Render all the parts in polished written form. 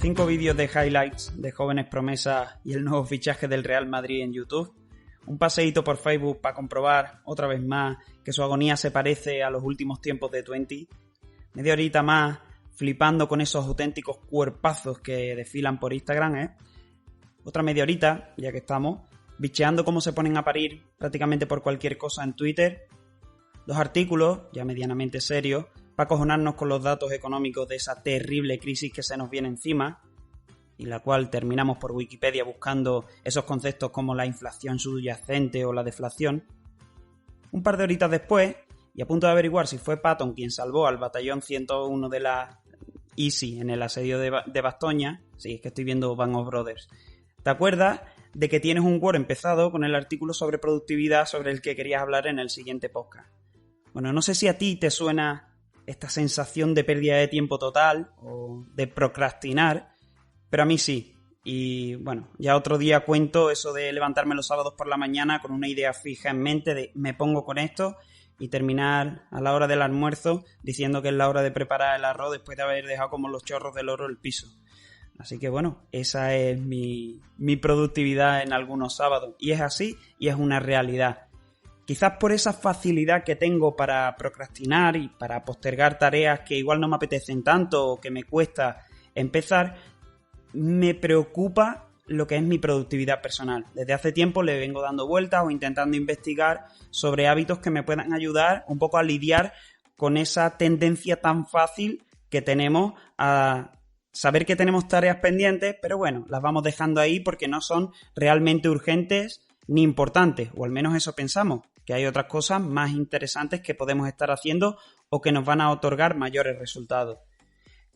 5 vídeos de highlights de jóvenes promesas y el nuevo fichaje del Real Madrid en YouTube. Un paseíto por Facebook para comprobar otra vez más que su agonía se parece a los últimos tiempos de Twenty. Media horita más flipando con esos auténticos cuerpazos que desfilan por Instagram, Otra media horita, ya que estamos, bicheando cómo se ponen a parir prácticamente por cualquier cosa en Twitter. 2 artículos, ya medianamente serios, para acojonarnos con los datos económicos de esa terrible crisis que se nos viene encima, y la cual terminamos por Wikipedia buscando esos conceptos como la inflación subyacente o la deflación. Un par de horitas después, y a punto de averiguar si fue Patton quien salvó al batallón 101 de la Easy en el asedio de Bastoña. Sí, es que estoy viendo Band of Brothers. ¿Te acuerdas de que tienes un Word empezado con el artículo sobre productividad sobre el que querías hablar en el siguiente podcast? Bueno, no sé si a ti te suena esta sensación de pérdida de tiempo total o de procrastinar, pero a mí sí. Y bueno, ya otro día cuento eso de levantarme los sábados por la mañana con una idea fija en mente de me pongo con esto y terminar a la hora del almuerzo diciendo que es la hora de preparar el arroz después de haber dejado como los chorros del oro el piso. Así que bueno, esa es mi productividad en algunos sábados. Y es así y es una realidad. Quizás por esa facilidad que tengo para procrastinar y para postergar tareas que igual no me apetecen tanto o que me cuesta empezar, me preocupa lo que es mi productividad personal. Desde hace tiempo le vengo dando vueltas o intentando investigar sobre hábitos que me puedan ayudar un poco a lidiar con esa tendencia tan fácil que tenemos a saber que tenemos tareas pendientes, pero bueno, las vamos dejando ahí porque no son realmente urgentes ni importantes, o al menos eso pensamos, que hay otras cosas más interesantes que podemos estar haciendo o que nos van a otorgar mayores resultados.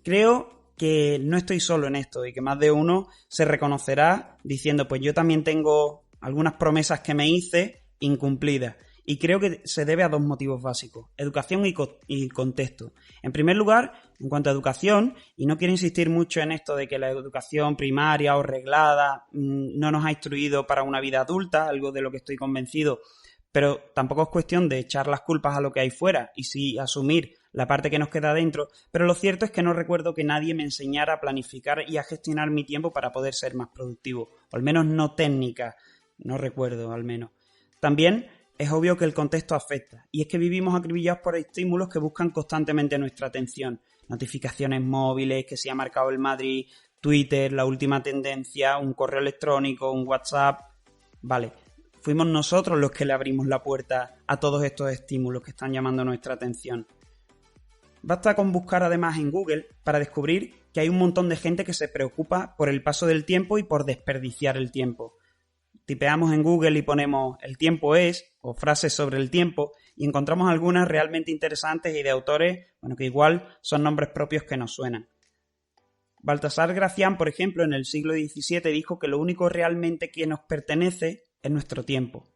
Creo que no estoy solo en esto y que más de uno se reconocerá diciendo pues yo también tengo algunas promesas que me hice incumplidas. Y creo que se debe a 2 motivos básicos, educación y contexto. En primer lugar, en cuanto a educación, y no quiero insistir mucho en esto de que la educación primaria o reglada no nos ha instruido para una vida adulta, algo de lo que estoy convencido, pero tampoco es cuestión de echar las culpas a lo que hay fuera y sí asumir la parte que nos queda dentro, pero lo cierto es que no recuerdo que nadie me enseñara a planificar y a gestionar mi tiempo para poder ser más productivo, o al menos no técnica, no recuerdo al menos. También es obvio que el contexto afecta, y es que vivimos acribillados por estímulos que buscan constantemente nuestra atención. Notificaciones móviles, que se ha marcado el Madrid, Twitter, la última tendencia, un correo electrónico, un WhatsApp. Vale, fuimos nosotros los que le abrimos la puerta a todos estos estímulos que están llamando nuestra atención. Basta con buscar además en Google para descubrir que hay un montón de gente que se preocupa por el paso del tiempo y por desperdiciar el tiempo. Tipeamos en Google y ponemos el tiempo es o frases sobre el tiempo y encontramos algunas realmente interesantes y de autores, que igual son nombres propios que nos suenan. Baltasar Gracián, por ejemplo, en el siglo XVII dijo que lo único realmente que nos pertenece es nuestro tiempo.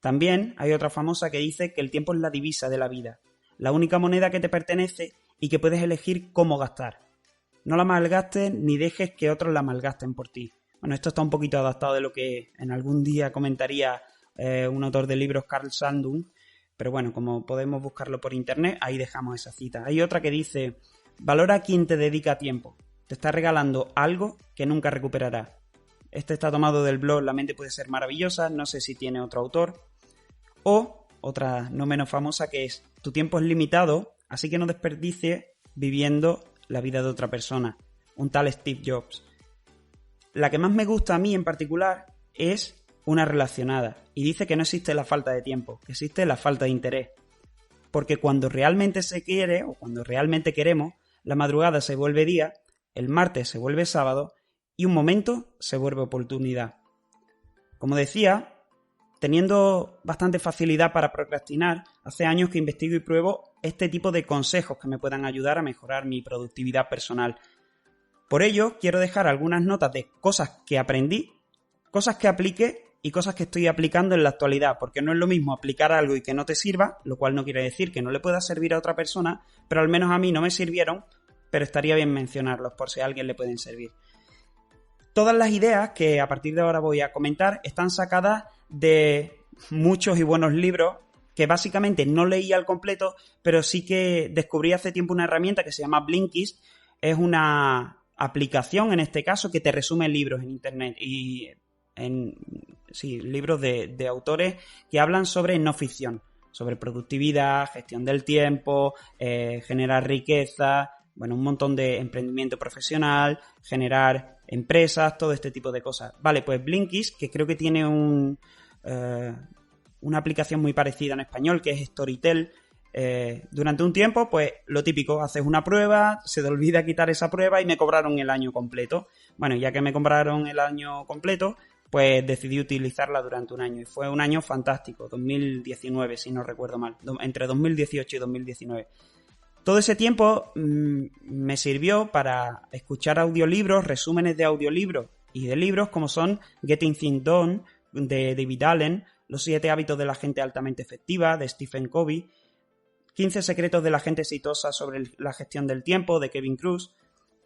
También hay otra famosa que dice que el tiempo es la divisa de la vida, la única moneda que te pertenece y que puedes elegir cómo gastar. No la malgastes ni dejes que otros la malgasten por ti. Bueno, esto está un poquito adaptado de lo que en algún día comentaría un autor de libros, Carl Sandung, pero bueno, como podemos buscarlo por internet, ahí dejamos esa cita. Hay otra que dice, valora a quien te dedica tiempo, te está regalando algo que nunca recuperarás. Este está tomado del blog La mente puede ser maravillosa, no sé si tiene otro autor. O otra no menos famosa que es, tu tiempo es limitado, así que no desperdicies viviendo la vida de otra persona. Un tal Steve Jobs. La que más me gusta a mí en particular es una relacionada y dice que no existe la falta de tiempo, que existe la falta de interés. Porque cuando realmente se quiere o cuando realmente queremos, la madrugada se vuelve día, el martes se vuelve sábado y un momento se vuelve oportunidad. Como decía, teniendo bastante facilidad para procrastinar, hace años que investigo y pruebo este tipo de consejos que me puedan ayudar a mejorar mi productividad personal. Por ello, quiero dejar algunas notas de cosas que aprendí, cosas que apliqué y cosas que estoy aplicando en la actualidad, porque no es lo mismo aplicar algo y que no te sirva, lo cual no quiere decir que no le pueda servir a otra persona, pero al menos a mí no me sirvieron, pero estaría bien mencionarlos por si a alguien le pueden servir. Todas las ideas que a partir de ahora voy a comentar están sacadas de muchos y buenos libros que básicamente no leí al completo, pero sí que descubrí hace tiempo una herramienta que se llama Blinkist. Es una aplicación, en este caso, que te resume libros en internet y libros de autores que hablan sobre no ficción, sobre productividad, gestión del tiempo, generar riqueza, bueno, un montón de emprendimiento profesional, generar empresas, todo este tipo de cosas. Vale, pues Blinkist, que creo que tiene una aplicación muy parecida en español, que es Storytel. Durante un tiempo, pues lo típico, haces una prueba, se te olvida quitar esa prueba y me cobraron el año completo. Bueno, ya que me cobraron el año completo, pues decidí utilizarla durante un año y fue un año fantástico, 2019 si no recuerdo mal, entre 2018 y 2019. Todo ese tiempo me sirvió para escuchar audiolibros, resúmenes de audiolibros y de libros como son Getting Things Done de David Allen, Los 7 hábitos de la gente altamente efectiva de Stephen Covey, 15 secretos de la gente exitosa sobre la gestión del tiempo de Kevin Kruse,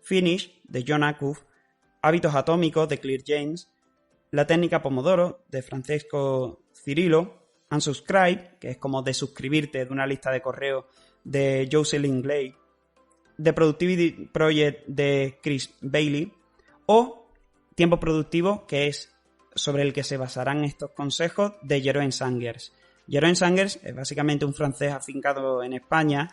Finish de Jon Acuff, Hábitos atómicos de Claire James, La técnica Pomodoro de Francesco Cirillo, Unsubscribe, que es como de suscribirte de una lista de correo de Jocelyn Glay, The Productivity Project de Chris Bailey o Tiempo Productivo, que es sobre el que se basarán estos consejos, de Jeroen Sangers. Jeroen Sangers es básicamente un francés afincado en España,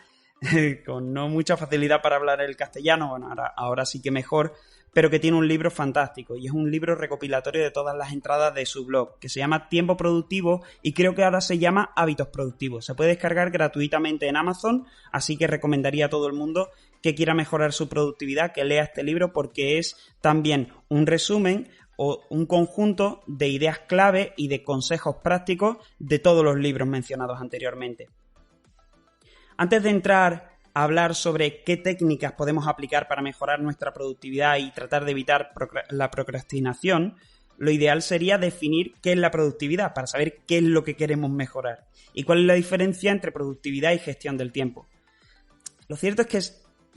con no mucha facilidad para hablar el castellano, bueno, ahora sí que mejor, pero que tiene un libro fantástico y es un libro recopilatorio de todas las entradas de su blog, que se llama Tiempo Productivo y creo que ahora se llama Hábitos Productivos. Se puede descargar gratuitamente en Amazon, así que recomendaría a todo el mundo que quiera mejorar su productividad que lea este libro porque es también un resumen o un conjunto de ideas clave y de consejos prácticos de todos los libros mencionados anteriormente. Antes de entrar a hablar sobre qué técnicas podemos aplicar para mejorar nuestra productividad y tratar de evitar la procrastinación, lo ideal sería definir qué es la productividad para saber qué es lo que queremos mejorar y cuál es la diferencia entre productividad y gestión del tiempo. Lo cierto es que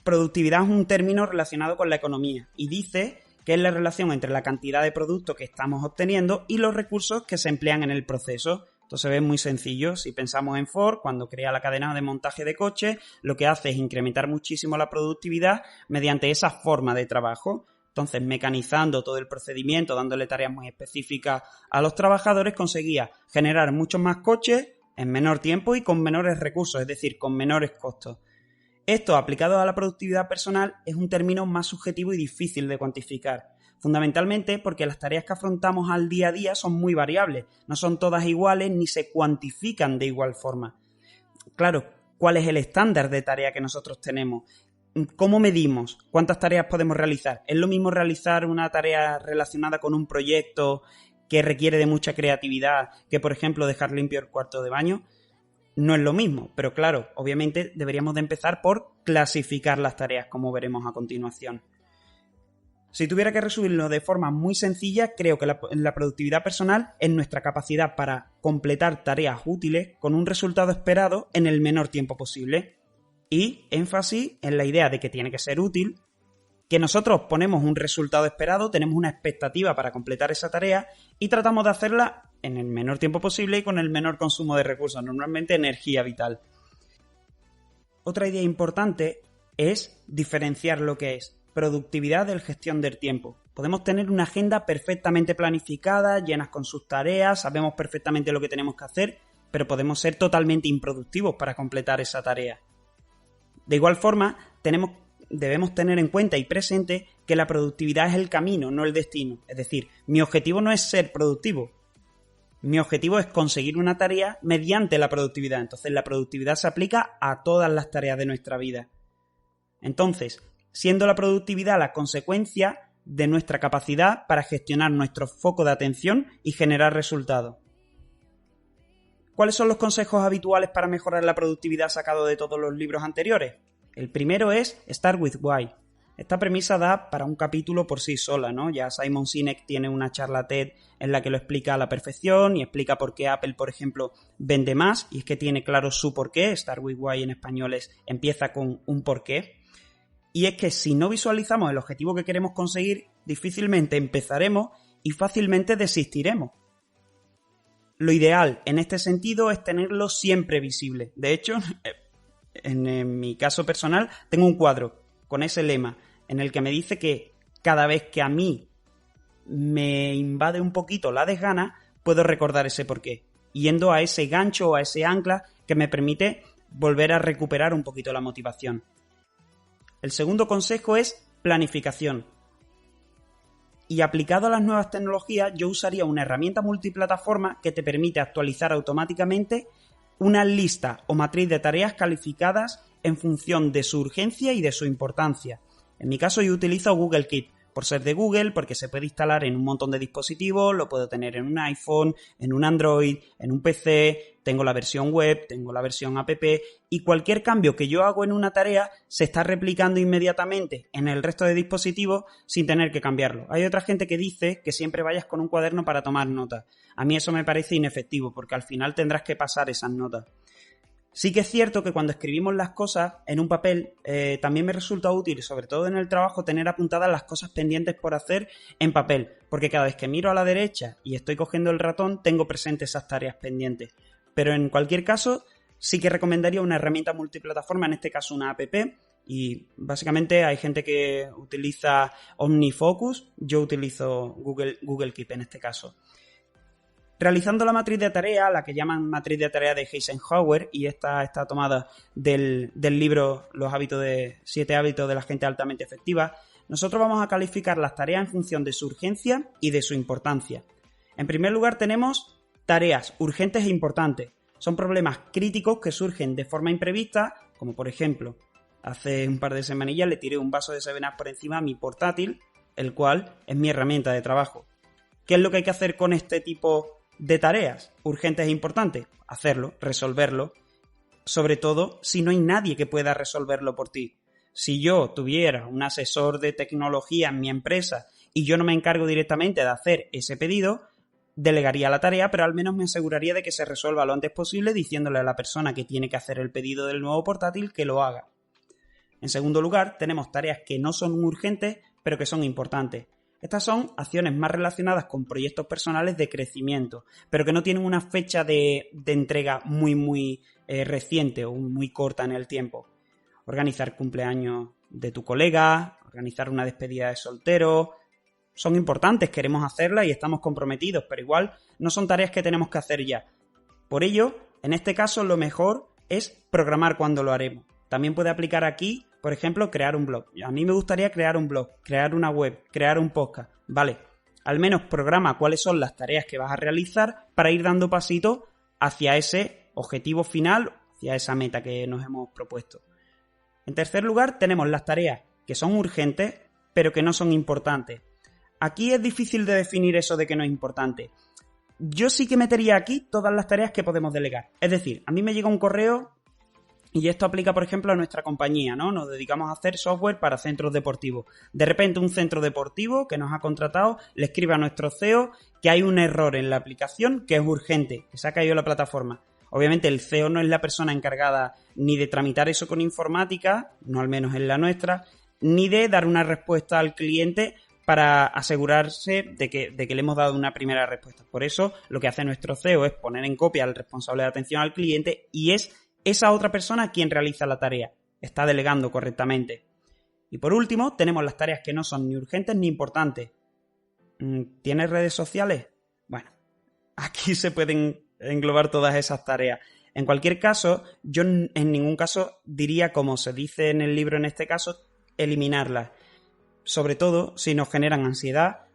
productividad es un término relacionado con la economía y dice que es la relación entre la cantidad de producto que estamos obteniendo y los recursos que se emplean en el proceso. Esto se ve muy sencillo. Si pensamos en Ford, cuando crea la cadena de montaje de coches, lo que hace es incrementar muchísimo la productividad mediante esa forma de trabajo. Entonces, mecanizando todo el procedimiento, dándole tareas muy específicas a los trabajadores, conseguía generar muchos más coches en menor tiempo y con menores recursos, es decir, con menores costos. Esto, aplicado a la productividad personal, es un término más subjetivo y difícil de cuantificar, fundamentalmente porque las tareas que afrontamos al día a día son muy variables, no son todas iguales ni se cuantifican de igual forma. Claro, ¿cuál es el estándar de tarea que nosotros tenemos? ¿Cómo medimos? ¿Cuántas tareas podemos realizar? ¿Es lo mismo realizar una tarea relacionada con un proyecto que requiere de mucha creatividad que, por ejemplo, dejar limpio el cuarto de baño? No es lo mismo, pero claro, obviamente deberíamos de empezar por clasificar las tareas, como veremos a continuación. Si tuviera que resumirlo de forma muy sencilla, creo que la productividad personal es nuestra capacidad para completar tareas útiles con un resultado esperado en el menor tiempo posible. Y énfasis en la idea de que tiene que ser útil, que nosotros ponemos un resultado esperado, tenemos una expectativa para completar esa tarea y tratamos de hacerla en el menor tiempo posible y con el menor consumo de recursos, normalmente energía vital. Otra idea importante es diferenciar lo que es productividad de gestión del tiempo. Podemos tener una agenda perfectamente planificada, llenas con sus tareas, sabemos perfectamente lo que tenemos que hacer, pero podemos ser totalmente improductivos para completar esa tarea. De igual forma, debemos tener en cuenta y presente que la productividad es el camino, no el destino. Es decir, mi objetivo no es ser productivo. Mi objetivo es conseguir una tarea mediante la productividad. Entonces, la productividad se aplica a todas las tareas de nuestra vida. Entonces, siendo la productividad la consecuencia de nuestra capacidad para gestionar nuestro foco de atención y generar resultados. ¿Cuáles son los consejos habituales para mejorar la productividad sacados de todos los libros anteriores? El primero es Start with Why. Esta premisa da para un capítulo por sí sola, ¿no? Ya Simon Sinek tiene una charla TED en la que lo explica a la perfección y explica por qué Apple, por ejemplo, vende más, y es que tiene claro su porqué. Start with Why en español empieza con un porqué. Y es que si no visualizamos el objetivo que queremos conseguir, difícilmente empezaremos y fácilmente desistiremos. Lo ideal en este sentido es tenerlo siempre visible. De hecho, en mi caso personal, tengo un cuadro con ese lema en el que me dice que cada vez que a mí me invade un poquito la desgana, puedo recordar ese porqué, yendo a ese gancho o a ese ancla que me permite volver a recuperar un poquito la motivación. El segundo consejo es planificación. Y aplicado a las nuevas tecnologías, yo usaría una herramienta multiplataforma que te permite actualizar automáticamente una lista o matriz de tareas calificadas en función de su urgencia y de su importancia. En mi caso yo utilizo Google Keep, por ser de Google, porque se puede instalar en un montón de dispositivos, lo puedo tener en un iPhone, en un Android, en un PC, tengo la versión web, tengo la versión app, y cualquier cambio que yo hago en una tarea se está replicando inmediatamente en el resto de dispositivos sin tener que cambiarlo. Hay otra gente que dice que siempre vayas con un cuaderno para tomar notas. A mí eso me parece inefectivo, porque al final tendrás que pasar esas notas. Sí que es cierto que cuando escribimos las cosas en un papel, también me resulta útil, sobre todo en el trabajo, tener apuntadas las cosas pendientes por hacer en papel, porque cada vez que miro a la derecha y estoy cogiendo el ratón, tengo presentes esas tareas pendientes. Pero en cualquier caso, sí que recomendaría una herramienta multiplataforma, en este caso una app, y básicamente hay gente que utiliza OmniFocus, yo utilizo Google Keep en este caso. Realizando la matriz de tarea, la que llaman matriz de tarea de Eisenhower, y esta está tomada del libro Los 7 hábitos de la gente altamente efectiva, nosotros vamos a calificar las tareas en función de su urgencia y de su importancia. En primer lugar tenemos tareas urgentes e importantes. Son problemas críticos que surgen de forma imprevista, como por ejemplo, hace un par de semanillas le tiré un vaso de 7up por encima a mi portátil, el cual es mi herramienta de trabajo. ¿Qué es lo que hay que hacer con este tipo de tareas urgentes e importantes? Hacerlo, resolverlo, sobre todo si no hay nadie que pueda resolverlo por ti. Si yo tuviera un asesor de tecnología en mi empresa y yo no me encargo directamente de hacer ese pedido, delegaría la tarea, pero al menos me aseguraría de que se resuelva lo antes posible diciéndole a la persona que tiene que hacer el pedido del nuevo portátil que lo haga. En segundo lugar, tenemos tareas que no son urgentes, pero que son importantes. Estas son acciones más relacionadas con proyectos personales de crecimiento, pero que no tienen una fecha de entrega muy reciente o muy corta en el tiempo. Organizar cumpleaños de tu colega, organizar una despedida de soltero, son importantes, queremos hacerlas y estamos comprometidos, pero igual no son tareas que tenemos que hacer ya. Por ello, en este caso lo mejor es programar cuándo lo haremos. También puede aplicar aquí, por ejemplo, crear un blog. A mí me gustaría crear un blog, crear una web, crear un podcast. Vale, al menos programa cuáles son las tareas que vas a realizar para ir dando pasitos hacia ese objetivo final, hacia esa meta que nos hemos propuesto. En tercer lugar, tenemos las tareas que son urgentes, pero que no son importantes. Aquí es difícil de definir eso de que no es importante. Yo sí que metería aquí todas las tareas que podemos delegar. Es decir, a mí me llega un correo. Y esto aplica, por ejemplo, a nuestra compañía, ¿no? Nos dedicamos a hacer software para centros deportivos. De repente, un centro deportivo que nos ha contratado le escribe a nuestro CEO que hay un error en la aplicación que es urgente, que se ha caído la plataforma. Obviamente, el CEO no es la persona encargada ni de tramitar eso con informática, no al menos en la nuestra, ni de dar una respuesta al cliente para asegurarse de que le hemos dado una primera respuesta. Por eso, lo que hace nuestro CEO es poner en copia al responsable de atención al cliente y es esa otra persona quien realiza la tarea, está delegando correctamente. Y por último, tenemos las tareas que no son ni urgentes ni importantes. ¿Tienes redes sociales? Bueno, aquí se pueden englobar todas esas tareas. En cualquier caso, yo en ningún caso diría, como se dice en el libro en este caso, eliminarlas. Sobre todo si nos generan ansiedad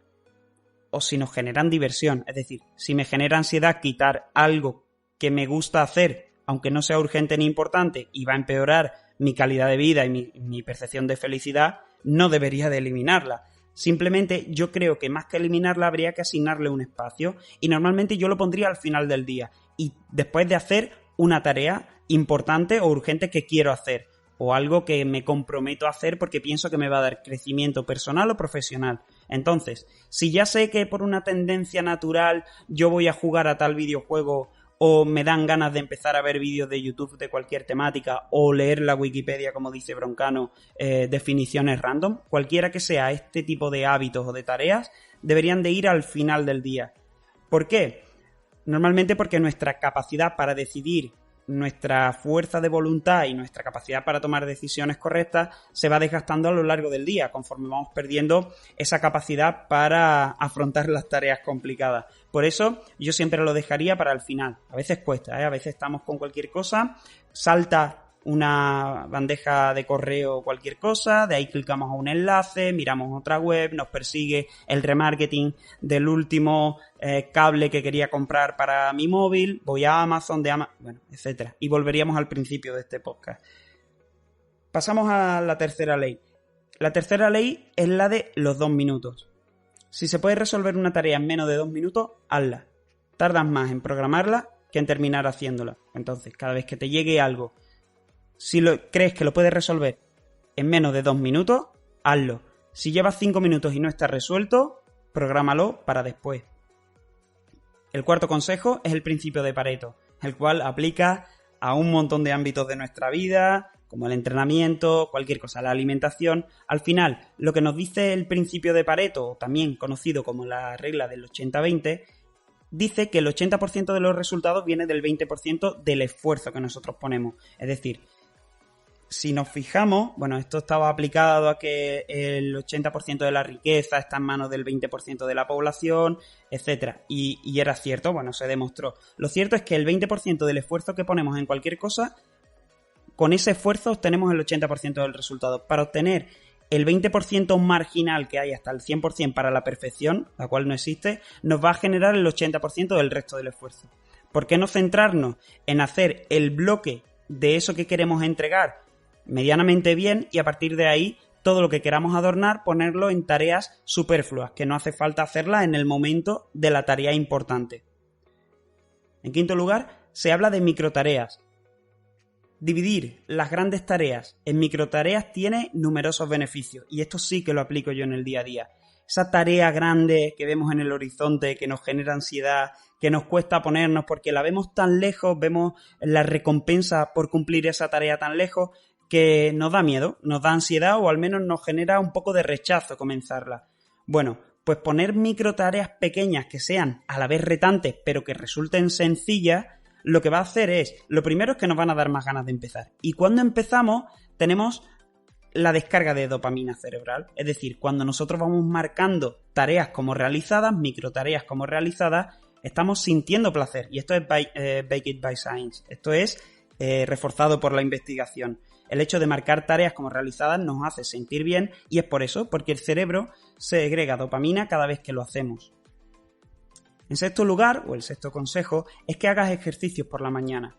o si nos generan diversión. Es decir, si me genera ansiedad quitar algo que me gusta hacer, aunque no sea urgente ni importante, y va a empeorar mi calidad de vida y mi percepción de felicidad, no debería de eliminarla. Simplemente yo creo que más que eliminarla habría que asignarle un espacio y normalmente yo lo pondría al final del día y después de hacer una tarea importante o urgente que quiero hacer o algo que me comprometo a hacer porque pienso que me va a dar crecimiento personal o profesional. Entonces, si ya sé que por una tendencia natural yo voy a jugar a tal videojuego o me dan ganas de empezar a ver vídeos de YouTube de cualquier temática o leer la Wikipedia, como dice Broncano, definiciones random, cualquiera que sea este tipo de hábitos o de tareas, deberían de ir al final del día. ¿Por qué? Normalmente porque nuestra capacidad para decidir nuestra fuerza de voluntad y nuestra capacidad para tomar decisiones correctas se va desgastando a lo largo del día, conforme vamos perdiendo esa capacidad para afrontar las tareas complicadas. Por eso yo siempre lo dejaría para el final. A veces cuesta, a veces estamos con cualquier cosa, salta una bandeja de correo o cualquier cosa, de ahí clicamos a un enlace, miramos otra web, nos persigue el remarketing del último cable que quería comprar para mi móvil, voy a Amazon, bueno, etcétera. Y volveríamos al principio de este podcast. Pasamos a la tercera ley. La tercera ley es la de los 2 minutos. Si se puede resolver una tarea en menos de 2 minutos, hazla. Tardas más en programarla que en terminar haciéndola. Entonces, cada vez que te llegue algo, si crees que lo puedes resolver en menos de 2 minutos, hazlo. Si llevas 5 minutos y no está resuelto, prográmalo para después. El cuarto consejo es el principio de Pareto, el cual aplica a un montón de ámbitos de nuestra vida, como el entrenamiento, cualquier cosa, la alimentación. Al final, lo que nos dice el principio de Pareto, también conocido como la regla del 80-20, dice que el 80% de los resultados viene del 20% del esfuerzo que nosotros ponemos. Es decir, si nos fijamos, bueno, esto estaba aplicado a que el 80% de la riqueza está en manos del 20% de la población, etcétera. Y era cierto, bueno, se demostró. Lo cierto es que el 20% del esfuerzo que ponemos en cualquier cosa, con ese esfuerzo obtenemos el 80% del resultado. Para obtener el 20% marginal que hay hasta el 100% para la perfección, la cual no existe, nos va a generar el 80% del resto del esfuerzo. ¿Por qué no centrarnos en hacer el bloque de eso que queremos entregar medianamente bien y a partir de ahí todo lo que queramos adornar ponerlo en tareas superfluas, que no hace falta hacerlas en el momento de la tarea importante? En quinto lugar, se habla de microtareas. Dividir las grandes tareas en microtareas tiene numerosos beneficios y esto sí que lo aplico yo en el día a día. Esa tarea grande que vemos en el horizonte, que nos genera ansiedad, que nos cuesta ponernos porque la vemos tan lejos, vemos la recompensa por cumplir esa tarea tan lejos, que nos da miedo, nos da ansiedad o al menos nos genera un poco de rechazo comenzarla. Bueno, pues poner microtareas pequeñas que sean a la vez retantes pero que resulten sencillas, lo que va a hacer es, lo primero es que nos van a dar más ganas de empezar. Y cuando empezamos tenemos la descarga de dopamina cerebral, es decir, cuando nosotros vamos marcando tareas como realizadas, microtareas como realizadas, estamos sintiendo placer. Y esto es Baked by Science, esto es reforzado por la investigación. El hecho de marcar tareas como realizadas nos hace sentir bien y es por eso, porque el cerebro segrega dopamina cada vez que lo hacemos. En sexto lugar, o el sexto consejo, es que hagas ejercicios por la mañana.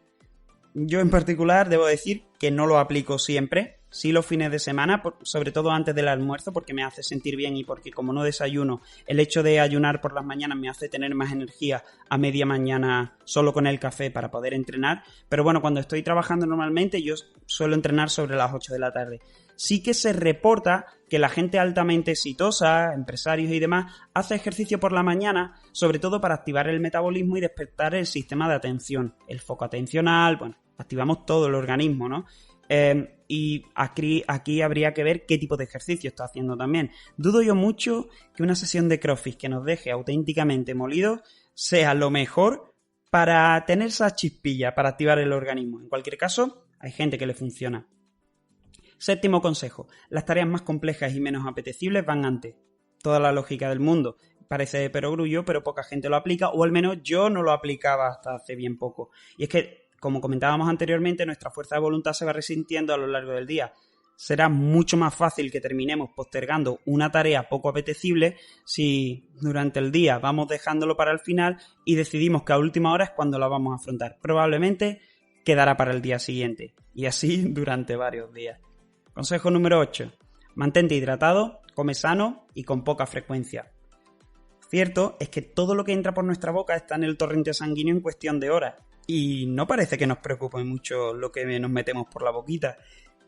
Yo en particular debo decir que no lo aplico siempre, sí los fines de semana, sobre todo antes del almuerzo, porque me hace sentir bien y porque como no desayuno, el hecho de ayunar por las mañanas me hace tener más energía a media mañana solo con el café para poder entrenar. Pero bueno, cuando estoy trabajando normalmente yo suelo entrenar sobre las 8 de la tarde. Sí que se reporta que la gente altamente exitosa, empresarios y demás, hace ejercicio por la mañana, sobre todo para activar el metabolismo y despertar el sistema de atención, el foco atencional, bueno, activamos todo el organismo, ¿no? Y aquí habría que ver qué tipo de ejercicio está haciendo también. Dudo yo mucho que una sesión de CrossFit que nos deje auténticamente molidos sea lo mejor para tener esa chispilla, para activar el organismo. En cualquier caso, hay gente que le funciona. Séptimo consejo. Las tareas más complejas y menos apetecibles van antes. Toda la lógica del mundo. Parece de perogrullo, pero poca gente lo aplica, o al menos yo no lo aplicaba hasta hace bien poco. Y es que, como comentábamos anteriormente, nuestra fuerza de voluntad se va resintiendo a lo largo del día. Será mucho más fácil que terminemos postergando una tarea poco apetecible si durante el día vamos dejándolo para el final y decidimos que a última hora es cuando la vamos a afrontar. Probablemente quedará para el día siguiente. Y así durante varios días. Consejo número 8. Mantente hidratado, come sano y con poca frecuencia. Cierto es que todo lo que entra por nuestra boca está en el torrente sanguíneo en cuestión de horas. Y no parece que nos preocupe mucho lo que nos metemos por la boquita.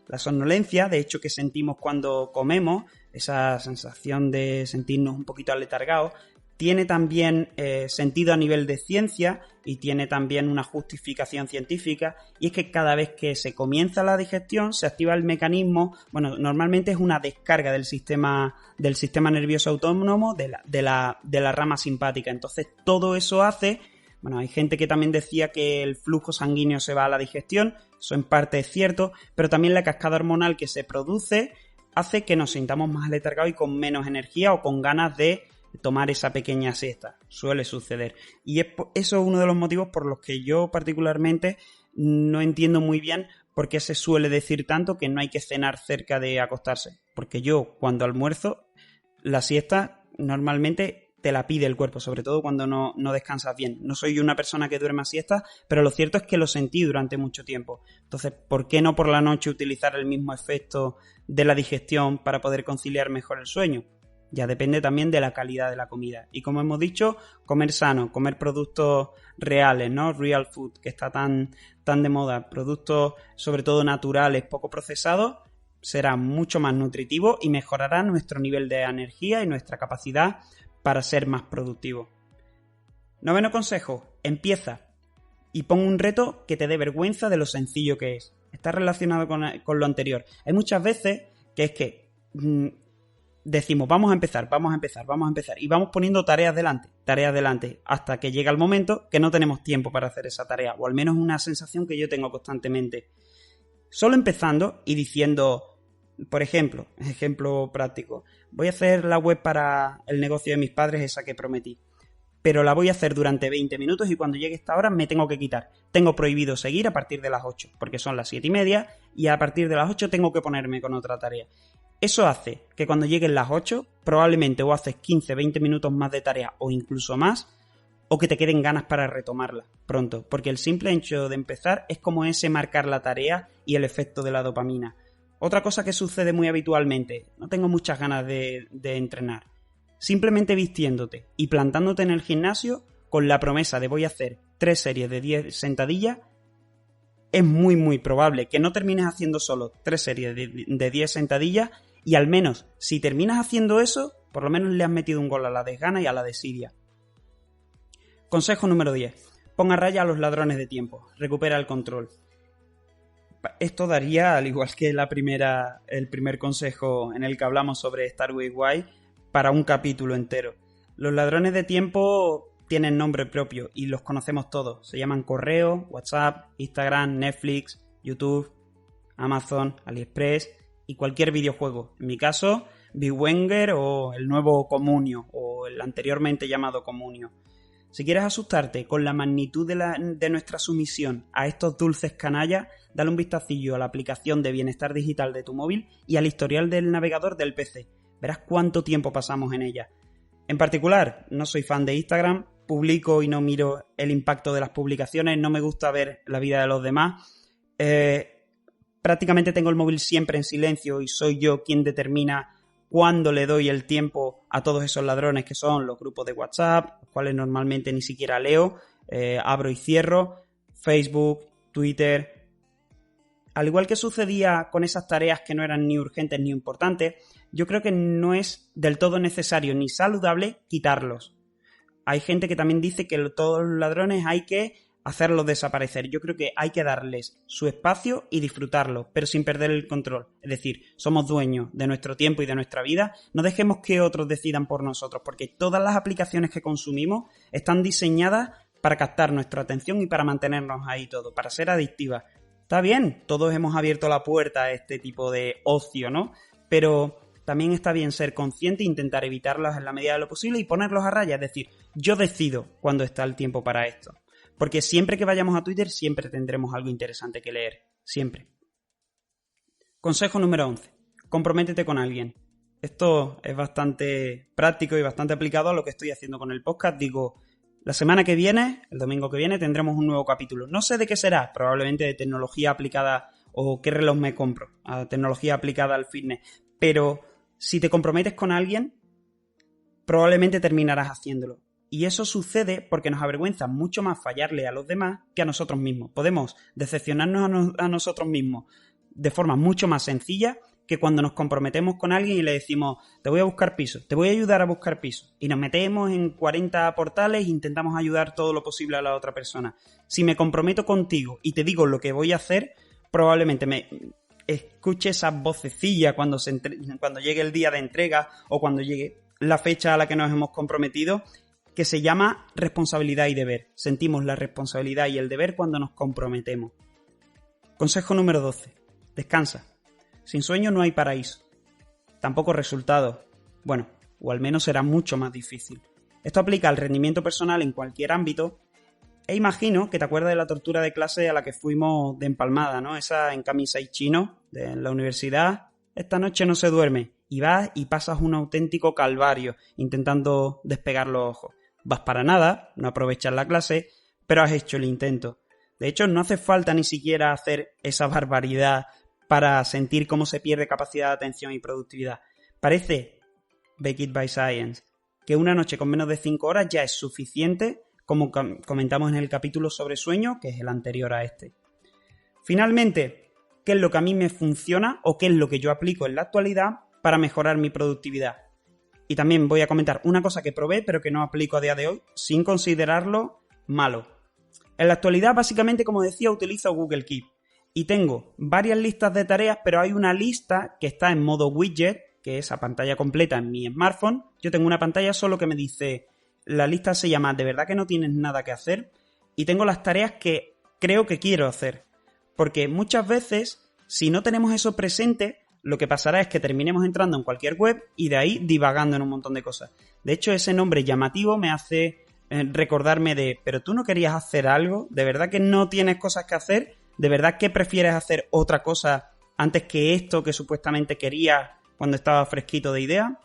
La somnolencia, de hecho, que sentimos cuando comemos, esa sensación de sentirnos un poquito aletargados, tiene también sentido a nivel de ciencia y tiene también una justificación científica, y es que cada vez que se comienza la digestión se activa el mecanismo, bueno, normalmente es una descarga del sistema nervioso autónomo de la rama simpática. Entonces todo eso hace Bueno, hay gente que también decía que el flujo sanguíneo se va a la digestión, eso en parte es cierto, pero también la cascada hormonal que se produce hace que nos sintamos más aletargados y con menos energía o con ganas de tomar esa pequeña siesta. Suele suceder. Y eso es uno de los motivos por los que yo particularmente no entiendo muy bien por qué se suele decir tanto que no hay que cenar cerca de acostarse. Porque yo, cuando almuerzo, la siesta normalmente te la pide el cuerpo, sobre todo cuando no descansas bien. No soy una persona que duerma siesta, pero lo cierto es que lo sentí durante mucho tiempo. Entonces, ¿por qué no por la noche utilizar el mismo efecto de la digestión para poder conciliar mejor el sueño? Ya depende también de la calidad de la comida. Y como hemos dicho, comer sano, comer productos reales, ¿no? Real food, que está tan de moda. Productos sobre todo naturales, poco procesados, será mucho más nutritivo y mejorará nuestro nivel de energía y nuestra capacidad para ser más productivo. 9º consejo, empieza y pon un reto que te dé vergüenza de lo sencillo que es. Está relacionado con lo anterior. Hay muchas veces que es que decimos vamos a empezar y vamos poniendo tareas delante hasta que llega el momento que no tenemos tiempo para hacer esa tarea, o al menos una sensación que yo tengo constantemente. Solo empezando y diciendo, por ejemplo práctico, voy a hacer la web para el negocio de mis padres, esa que prometí, pero la voy a hacer durante 20 minutos y cuando llegue esta hora me tengo que quitar. Tengo prohibido seguir a partir de las 8, porque son las 7:30 y a partir de las 8 tengo que ponerme con otra tarea. Eso hace que cuando lleguen las 8, probablemente o haces 15-20 minutos más de tarea o incluso más, o que te queden ganas para retomarla pronto, porque el simple hecho de empezar es como ese marcar la tarea y el efecto de la dopamina. Otra cosa que sucede muy habitualmente, no tengo muchas ganas de entrenar. Simplemente vistiéndote y plantándote en el gimnasio con la promesa de voy a hacer 3 series de 10 sentadillas, es muy muy probable que no termines haciendo solo 3 series de 10 sentadillas y al menos si terminas haciendo eso, por lo menos le has metido un gol a la desgana y a la desidia. Consejo número 10. Pon a raya a los ladrones de tiempo. Recupera el control. Esto daría, al igual que el primer consejo en el que hablamos sobre Start with Why, para un capítulo entero. Los ladrones de tiempo tienen nombre propio y los conocemos todos. Se llaman correo, WhatsApp, Instagram, Netflix, YouTube, Amazon, AliExpress y cualquier videojuego. En mi caso, Big Wenger o el nuevo Comunio o el anteriormente llamado Comunio. Si quieres asustarte con la magnitud de nuestra sumisión a estos dulces canallas, dale un vistacillo a la aplicación de bienestar digital de tu móvil y al historial del navegador del PC. Verás cuánto tiempo pasamos en ella. En particular, no soy fan de Instagram, publico y no miro el impacto de las publicaciones, no me gusta ver la vida de los demás. Prácticamente tengo el móvil siempre en silencio y soy yo quien determina cuándo le doy el tiempo a todos esos ladrones que son los grupos de WhatsApp, los cuales normalmente ni siquiera leo, abro y cierro, Facebook, Twitter. Al igual que sucedía con esas tareas que no eran ni urgentes ni importantes, yo creo que no es del todo necesario ni saludable quitarlos. Hay gente que también dice que todos los ladrones hay que hacerlos desaparecer. Yo creo que hay que darles su espacio y disfrutarlo, pero sin perder el control. Es decir, somos dueños de nuestro tiempo y de nuestra vida. No dejemos que otros decidan por nosotros, porque todas las aplicaciones que consumimos están diseñadas para captar nuestra atención y para mantenernos ahí todo, para ser adictivas. Está bien, todos hemos abierto la puerta a este tipo de ocio, ¿no? Pero también está bien ser consciente e intentar evitarlas en la medida de lo posible y ponerlos a raya. Es decir, yo decido cuándo está el tiempo para esto. Porque siempre que vayamos a Twitter, siempre tendremos algo interesante que leer. Siempre. Consejo número 11. Comprométete con alguien. Esto es bastante práctico y bastante aplicado a lo que estoy haciendo con el podcast. Digo, la semana que viene, el domingo que viene, tendremos un nuevo capítulo. No sé de qué será, probablemente de tecnología aplicada o qué reloj me compro, a tecnología aplicada al fitness. Pero si te comprometes con alguien, probablemente terminarás haciéndolo. Y eso sucede porque nos avergüenza mucho más fallarle a los demás que a nosotros mismos. Podemos decepcionarnos a nosotros mismos de forma mucho más sencilla que cuando nos comprometemos con alguien y le decimos te voy a buscar piso, te voy a ayudar a buscar piso. Y nos metemos en 40 portales e intentamos ayudar todo lo posible a la otra persona. Si me comprometo contigo y te digo lo que voy a hacer, probablemente me escuche esas vocecillas cuando llegue el día de entrega o cuando llegue la fecha a la que nos hemos comprometido que se llama responsabilidad y deber. Sentimos la responsabilidad y el deber cuando nos comprometemos. Consejo número 12. Descansa. Sin sueño no hay paraíso. Tampoco resultados. Bueno, o al menos será mucho más difícil. Esto aplica al rendimiento personal en cualquier ámbito. E imagino que te acuerdas de la tortura de clase a la que fuimos de empalmada, ¿no? Esa en camisa y chino de la universidad. Esta noche no se duerme. Y vas y pasas un auténtico calvario intentando despegar los ojos. Vas para nada, no aprovechas la clase, pero has hecho el intento. De hecho, no hace falta ni siquiera hacer esa barbaridad para sentir cómo se pierde capacidad de atención y productividad. Parece, Baked by Science, que una noche con menos de 5 horas ya es suficiente, como comentamos en el capítulo sobre sueño, que es el anterior a este. Finalmente, ¿qué es lo que a mí me funciona o qué es lo que yo aplico en la actualidad para mejorar mi productividad? Y también voy a comentar una cosa que probé pero que no aplico a día de hoy, sin considerarlo malo. En la actualidad, básicamente, como decía, utilizo Google Keep. Y tengo varias listas de tareas, pero hay una lista que está en modo widget, que es a pantalla completa en mi smartphone. Yo tengo una pantalla solo que me dice, la lista se llama ¿de verdad que no tienes nada que hacer? Y tengo las tareas que creo que quiero hacer. Porque muchas veces, si no tenemos eso presente, lo que pasará es que terminemos entrando en cualquier web y de ahí divagando en un montón de cosas. De hecho, ese nombre llamativo me hace recordarme de, ¿pero tú no querías hacer algo? ¿De verdad que no tienes cosas que hacer? ¿De verdad que prefieres hacer otra cosa antes que esto que supuestamente querías cuando estaba fresquito de idea?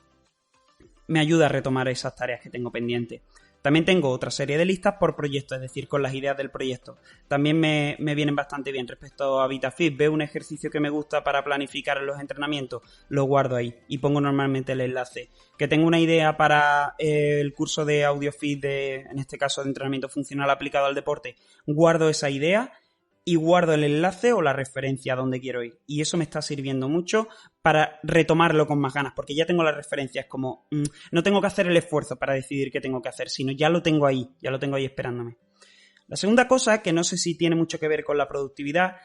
Me ayuda a retomar esas tareas que tengo pendientes. También tengo otra serie de listas por proyecto, es decir, con las ideas del proyecto. También me vienen bastante bien respecto a VitaFit. Veo un ejercicio que me gusta para planificar los entrenamientos, lo guardo ahí y pongo normalmente el enlace. Que tengo una idea para el curso de AudioFit, en este caso de entrenamiento funcional aplicado al deporte, guardo esa idea y guardo el enlace o la referencia a donde quiero ir. Y eso me está sirviendo mucho para retomarlo con más ganas, porque ya tengo la referencia. Es como, no tengo que hacer el esfuerzo para decidir qué tengo que hacer, sino ya lo tengo ahí esperándome. La segunda cosa, que no sé si tiene mucho que ver con la productividad,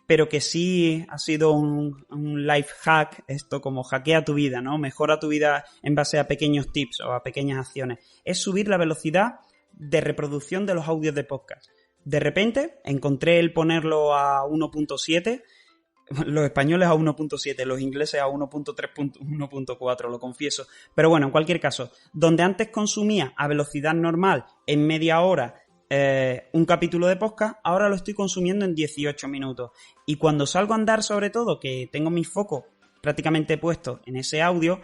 pero que sí ha sido un life hack, esto como hackea tu vida, ¿no? Mejora tu vida en base a pequeños tips o a pequeñas acciones. Es subir la velocidad de reproducción de los audios de podcast. De repente encontré el ponerlo a 1.7, los españoles a 1.7, los ingleses a 1.3.1.4, lo confieso. Pero bueno, en cualquier caso, donde antes consumía a velocidad normal en media hora un capítulo de podcast, ahora lo estoy consumiendo en 18 minutos. Y cuando salgo a andar, sobre todo, que tengo mi foco prácticamente puesto en ese audio,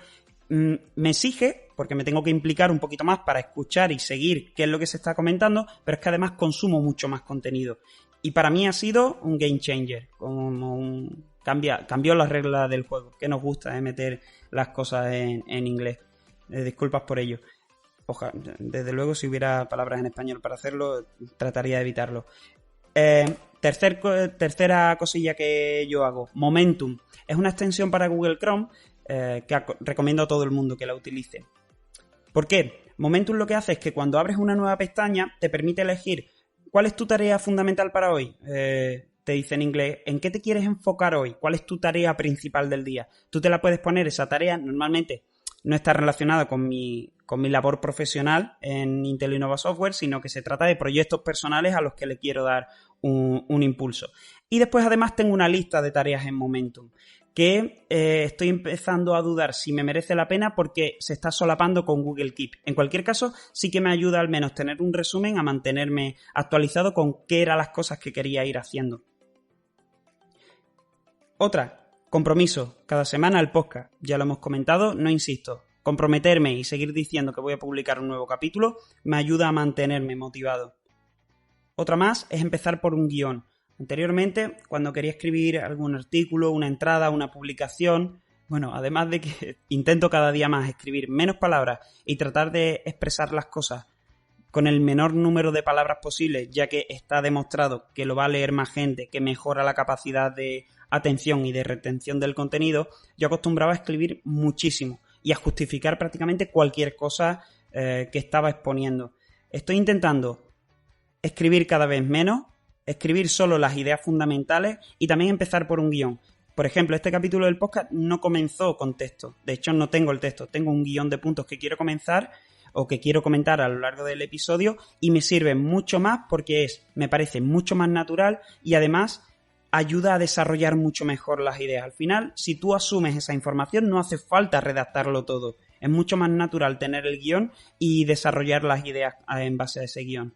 me exige, porque me tengo que implicar un poquito más para escuchar y seguir qué es lo que se está comentando, pero es que además consumo mucho más contenido. Y para mí ha sido un game changer, como cambió las reglas del juego, que nos gusta meter las cosas en inglés. Disculpas por ello. Desde luego, si hubiera palabras en español para hacerlo, trataría de evitarlo. Tercera cosilla que yo hago, Momentum. Es una extensión para Google Chrome que recomiendo a todo el mundo que la utilice. ¿Por qué? Momentum lo que hace es que cuando abres una nueva pestaña te permite elegir cuál es tu tarea fundamental para hoy. Te dice en inglés, ¿en qué te quieres enfocar hoy? ¿Cuál es tu tarea principal del día? Tú te la puedes poner, esa tarea normalmente no está relacionada con mi labor profesional en Intel Innova Software, sino que se trata de proyectos personales a los que le quiero dar un impulso. Y después además tengo una lista de tareas en Momentum que estoy empezando a dudar si me merece la pena porque se está solapando con Google Keep. En cualquier caso, sí que me ayuda al menos tener un resumen a mantenerme actualizado con qué eran las cosas que quería ir haciendo. Otra, compromiso. Cada semana el podcast. Ya lo hemos comentado, no insisto. Comprometerme y seguir diciendo que voy a publicar un nuevo capítulo me ayuda a mantenerme motivado. Otra más es empezar por un guión. Anteriormente, cuando quería escribir algún artículo, una entrada, una publicación, bueno, además de que intento cada día más escribir menos palabras y tratar de expresar las cosas con el menor número de palabras posible, ya que está demostrado que lo va a leer más gente, que mejora la capacidad de atención y de retención del contenido, yo acostumbraba a escribir muchísimo y a justificar prácticamente cualquier cosa que estaba exponiendo. Estoy intentando escribir cada vez menos, escribir solo las ideas fundamentales y también empezar por un guión. Por ejemplo, este capítulo del podcast no comenzó con texto. De hecho, no tengo el texto. Tengo un guión de puntos que quiero comenzar o que quiero comentar a lo largo del episodio, y me sirve mucho más porque me parece mucho más natural y además ayuda a desarrollar mucho mejor las ideas. Al final, si tú asumes esa información, no hace falta redactarlo todo. Es mucho más natural tener el guión y desarrollar las ideas en base a ese guión.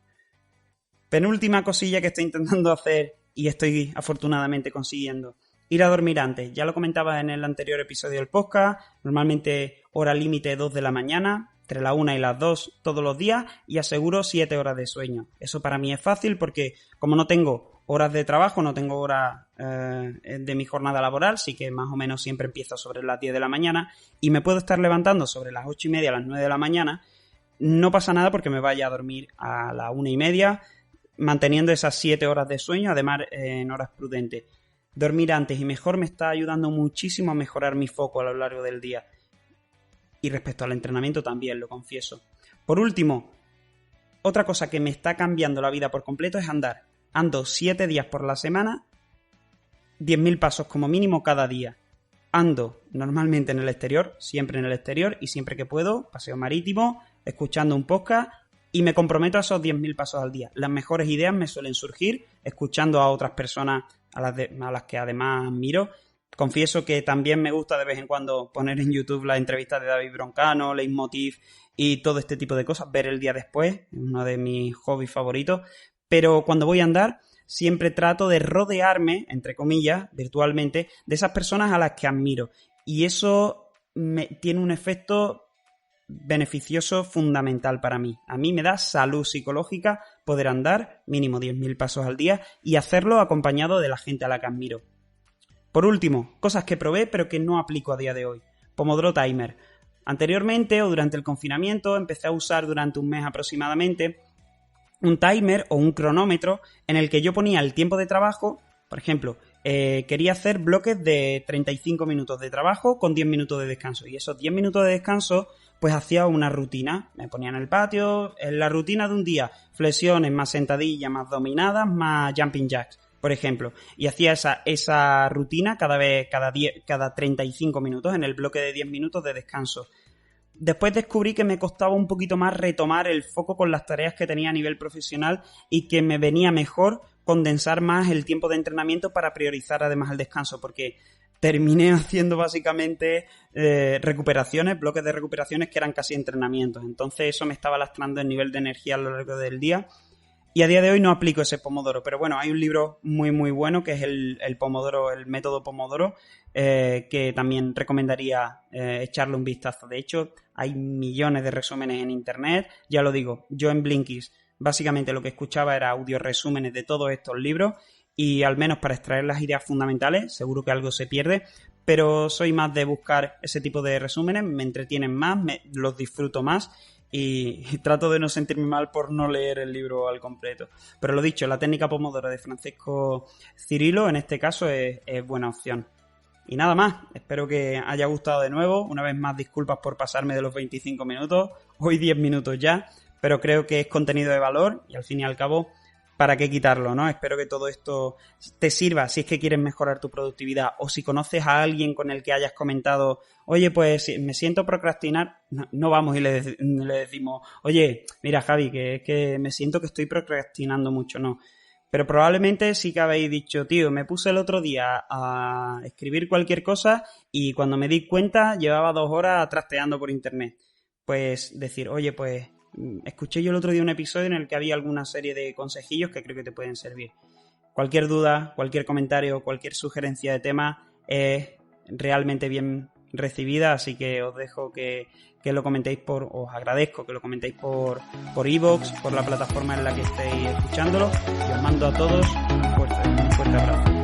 Penúltima cosilla que estoy intentando hacer y estoy afortunadamente consiguiendo. Ir a dormir antes. Ya lo comentaba en el anterior episodio del podcast. Normalmente hora límite 2 de la mañana, entre la 1 y las 2 todos los días, y aseguro 7 horas de sueño. Eso para mí es fácil porque como no tengo horas de trabajo, no tengo horas de mi jornada laboral, sí que más o menos siempre empiezo sobre las 10 de la mañana y me puedo estar levantando sobre las 8 y media, a las 9 de la mañana. No pasa nada porque me vaya a dormir a las 1 y media, manteniendo esas 7 horas de sueño, además en horas prudentes. Dormir antes y mejor me está ayudando muchísimo a mejorar mi foco a lo largo del día. Y respecto al entrenamiento también, lo confieso. Por último, otra cosa que me está cambiando la vida por completo es andar. Ando 7 días por la semana, 10.000 pasos como mínimo cada día. Ando normalmente en el exterior, siempre en el exterior y siempre que puedo, paseo marítimo, escuchando un podcast y me comprometo a esos 10.000 pasos al día. Las mejores ideas me suelen surgir escuchando a otras personas a las que además admiro. Confieso que también me gusta de vez en cuando poner en YouTube las entrevistas de David Broncano, Leitmotiv y todo este tipo de cosas, ver el día después, uno de mis hobbies favoritos. Pero cuando voy a andar siempre trato de rodearme, entre comillas, virtualmente, de esas personas a las que admiro. Y eso tiene un efecto beneficioso fundamental para mí. A mí me da salud psicológica poder andar mínimo 10.000 pasos al día y hacerlo acompañado de la gente a la que admiro. Por último, cosas que probé pero que no aplico a día de hoy. Pomodoro Timer. Anteriormente o durante el confinamiento empecé a usar durante un mes aproximadamente un timer o un cronómetro en el que yo ponía el tiempo de trabajo. Por ejemplo, quería hacer bloques de 35 minutos de trabajo con 10 minutos de descanso. Y esos 10 minutos de descanso, pues hacía una rutina. Me ponía en el patio, en la rutina de un día, flexiones más sentadillas, más dominadas, más jumping jacks, por ejemplo. Y hacía esa rutina cada 35 minutos en el bloque de 10 minutos de descanso. Después descubrí que me costaba un poquito más retomar el foco con las tareas que tenía a nivel profesional y que me venía mejor condensar más el tiempo de entrenamiento para priorizar además el descanso, porque terminé haciendo básicamente recuperaciones, bloques de recuperaciones que eran casi entrenamientos. Entonces eso me estaba lastrando el nivel de energía a lo largo del día. Y a día de hoy no aplico ese Pomodoro, pero bueno, hay un libro muy muy bueno que es el Pomodoro, el método Pomodoro, que también recomendaría echarle un vistazo. De hecho, hay millones de resúmenes en internet, ya lo digo, yo en Blinkist básicamente lo que escuchaba era audio resúmenes de todos estos libros y al menos para extraer las ideas fundamentales, seguro que algo se pierde, pero soy más de buscar ese tipo de resúmenes, me entretienen más, los disfruto más. Y trato de no sentirme mal por no leer el libro al completo. Pero lo dicho, la técnica Pomodoro de Francesco Cirilo en este caso es buena opción. Y nada más, espero que haya gustado de nuevo. Una vez más, disculpas por pasarme de los 25 minutos. Hoy 10 minutos ya, pero creo que es contenido de valor y al fin y al cabo, ¿para qué quitarlo, no? Espero que todo esto te sirva si es que quieres mejorar tu productividad o si conoces a alguien con el que hayas comentado, oye, pues me siento procrastinar, no vamos y le decimos, oye, mira Javi, que me siento que estoy procrastinando mucho, no. Pero probablemente sí que habéis dicho, tío, me puse el otro día a escribir cualquier cosa y cuando me di cuenta llevaba 2 horas trasteando por internet. Pues decir, oye, pues escuché yo el otro día un episodio en el que había alguna serie de consejillos que creo que te pueden servir. Cualquier duda, cualquier comentario, cualquier sugerencia de tema es realmente bien recibida, así que os dejo que lo comentéis os agradezco que lo comentéis por iVoox, por la plataforma en la que estéis escuchándolo, y os mando a todos un fuerte abrazo.